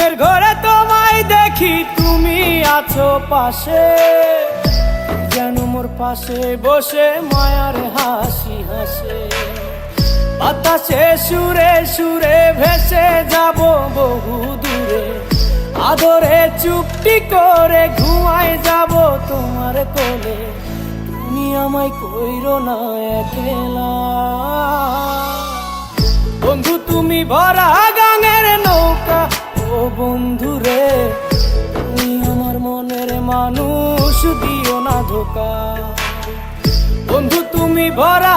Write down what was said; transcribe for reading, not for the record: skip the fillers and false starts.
ঘুমের ঘরে তোমায় দেখি, তুমি আছো পাশে, যেন মোর পাশে বসে মায়ার হাসি হাসে। বাতাসে সুরে সুরে ভেসে যাব বহু দূরে, আদরে চুপটি করে ঘুমায় যাব তোমার কোলে। তুমি আমায় কইরো না একলা বন্ধু, তুমি ভরা গাঙের নৌকা। ও বন্ধু রে, তুমি আমার মনের মানুষ, দিও না ধোকা। বন্ধু তুমি ভরা